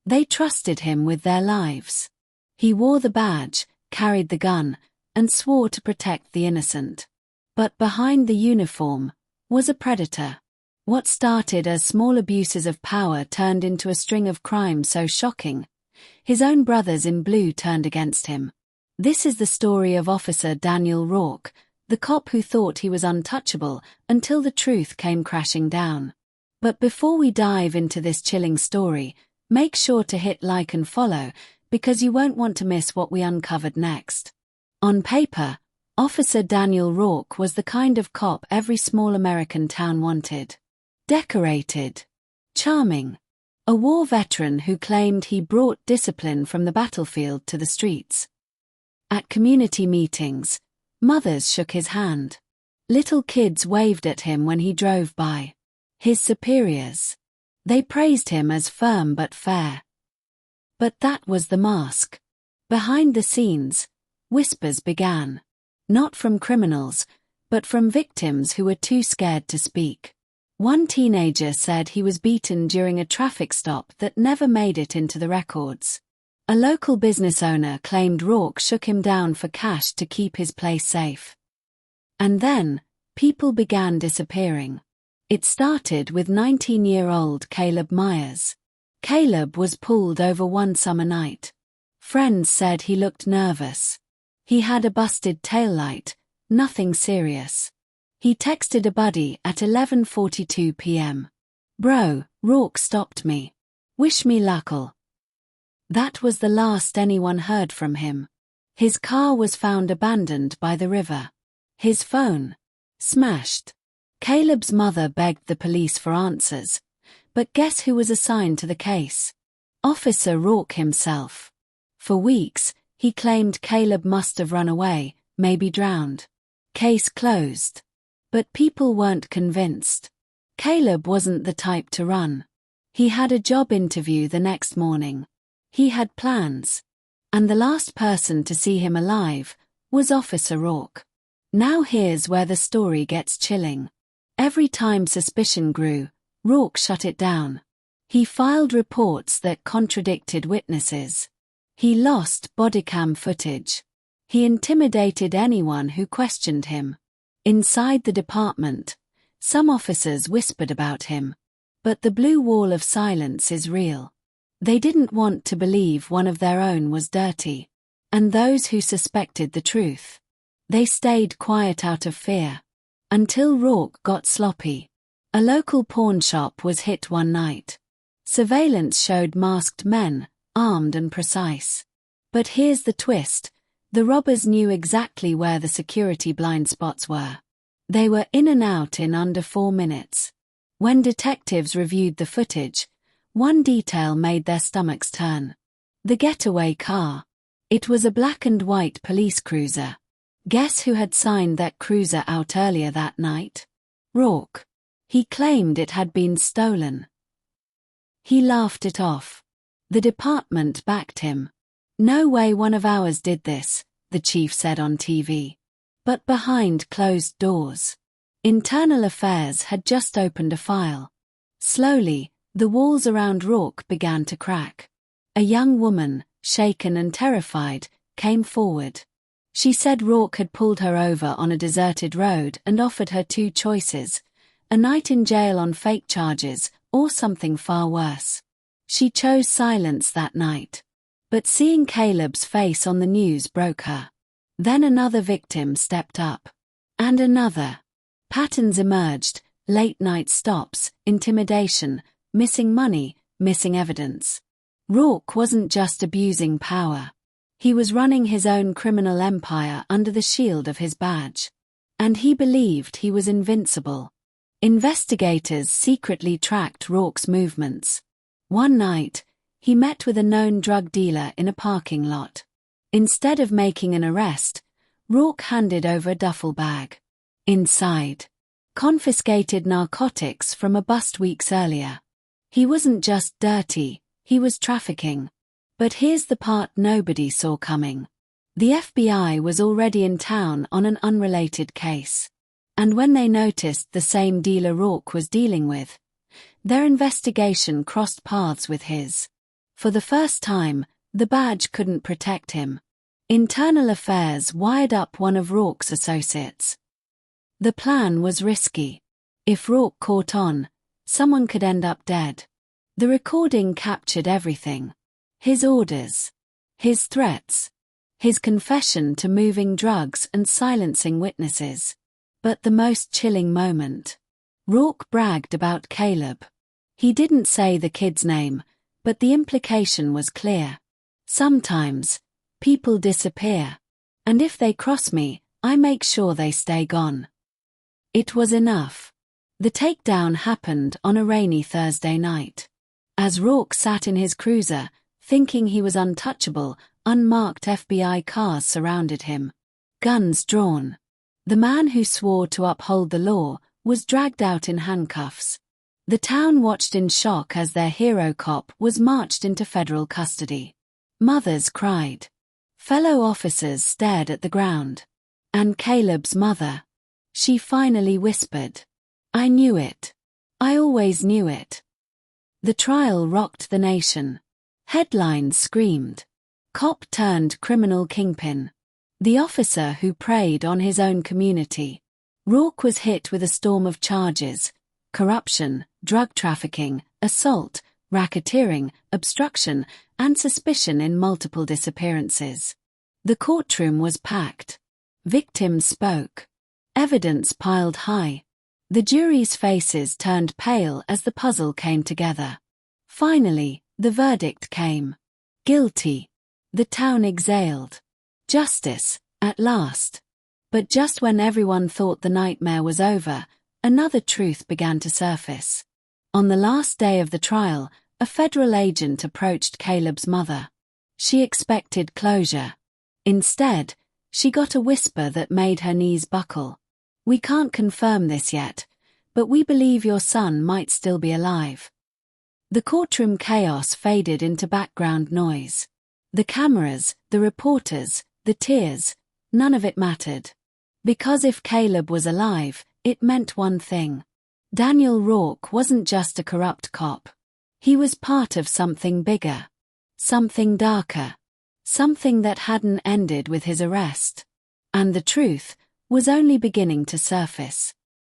They trusted him with their lives. He wore the badge, carried the gun, and swore to protect the innocent. But behind the uniform was a predator. What started as small abuses of power turned into a string of crimes so shocking, his own brothers in blue turned against him. This is the story of Officer Daniel Rourke, the cop who thought he was untouchable until the truth came crashing down. But before we dive into this chilling story, make sure to hit like and follow, because you won't want to miss what we uncovered next. On paper, Officer Daniel Rourke was the kind of cop every small American town wanted. Decorated, charming, a war veteran who claimed he brought discipline from the battlefield to the streets. At community meetings, mothers shook his hand. Little kids waved at him when he drove by. His superiors, they praised him as firm but fair. But that was the mask. Behind the scenes, whispers began. Not from criminals, but from victims who were too scared to speak. One teenager said he was beaten during a traffic stop that never made it into the records. A local business owner claimed Rourke shook him down for cash to keep his place safe. And then, people began disappearing. It started with 19-year-old Caleb Myers. Caleb was pulled over one summer night. Friends said he looked nervous. He had a busted taillight, nothing serious. He texted a buddy at 11:42 p.m. "Bro, Rourke stopped me. Wish me luck'll." That was the last anyone heard from him. His car was found abandoned by the river. His phone smashed. Caleb's mother begged the police for answers, but guess who was assigned to the case? Officer Rourke himself. For weeks, he claimed Caleb must have run away, maybe drowned. Case closed. But people weren't convinced. Caleb wasn't the type to run. He had a job interview the next morning. He had plans. And the last person to see him alive was Officer Rourke. Now here's where the story gets chilling. Every time suspicion grew, Rourke shut it down. He filed reports that contradicted witnesses. He lost bodycam footage. He intimidated anyone who questioned him. Inside the department, some officers whispered about him. But the blue wall of silence is real. They didn't want to believe one of their own was dirty. And those who suspected the truth, they stayed quiet out of fear. Until Rourke got sloppy. A local pawn shop was hit one night. Surveillance showed masked men, armed and precise. But here's the twist. The robbers knew exactly where the security blind spots were. They were in and out in under 4 minutes. When detectives reviewed the footage, one detail made their stomachs turn. The getaway car. It was a black and white police cruiser. Guess who had signed that cruiser out earlier that night? Rourke. He claimed it had been stolen. He laughed it off. The department backed him. "No way one of ours did this," the chief said on TV. But behind closed doors, Internal Affairs had just opened a file. Slowly, the walls around Rourke began to crack. A young woman, shaken and terrified, came forward. She said Rourke had pulled her over on a deserted road and offered her 2 choices: a night in jail on fake charges, or something far worse. She chose silence that night. But seeing Caleb's face on the news broke her. Then another victim stepped up. And another. Patterns emerged: late-night stops, intimidation, missing money, missing evidence. Rourke wasn't just abusing power. He was running his own criminal empire under the shield of his badge. And he believed he was invincible. Investigators secretly tracked Rourke's movements. One night, he met with a known drug dealer in a parking lot. Instead of making an arrest, Rourke handed over a duffel bag. Inside, confiscated narcotics from a bust weeks earlier. He wasn't just dirty, he was trafficking. But here's the part nobody saw coming. The FBI was already in town on an unrelated case. And when they noticed the same dealer Rourke was dealing with, their investigation crossed paths with his. For the first time, the badge couldn't protect him. Internal Affairs wired up one of Rourke's associates. The plan was risky. If Rourke caught on, someone could end up dead. The recording captured everything. His orders. His threats. His confession to moving drugs and silencing witnesses. But the most chilling moment. Rourke bragged about Caleb. He didn't say the kid's name, but the implication was clear. Sometimes, people disappear. And if they cross me, I make sure they stay gone. It was enough. The takedown happened on a rainy Thursday night. As Rourke sat in his cruiser, thinking he was untouchable, unmarked FBI cars surrounded him. Guns drawn. The man who swore to uphold the law was dragged out in handcuffs. The town watched in shock as their hero cop was marched into federal custody. Mothers cried. Fellow officers stared at the ground. And Caleb's mother. She finally whispered, "I knew it. I always knew it." The trial rocked the nation. Headlines screamed. Cop turned criminal kingpin. The officer who preyed on his own community. Rourke was hit with a storm of charges: corruption, drug trafficking, assault, racketeering, obstruction, and suspicion in multiple disappearances. The courtroom was packed. Victims spoke. Evidence piled high. The jury's faces turned pale as the puzzle came together. Finally, the verdict came. Guilty. The town exhaled. Justice, at last. But just when everyone thought the nightmare was over, another truth began to surface. On the last day of the trial, a federal agent approached Caleb's mother. She expected closure. Instead, she got a whisper that made her knees buckle. "We can't confirm this yet, but we believe your son might still be alive." The courtroom chaos faded into background noise. The cameras, the reporters, the tears, none of it mattered. Because if Caleb was alive, it meant one thing. Daniel Rourke wasn't just a corrupt cop. He was part of something bigger. Something darker. Something that hadn't ended with his arrest. And the truth was only beginning to surface.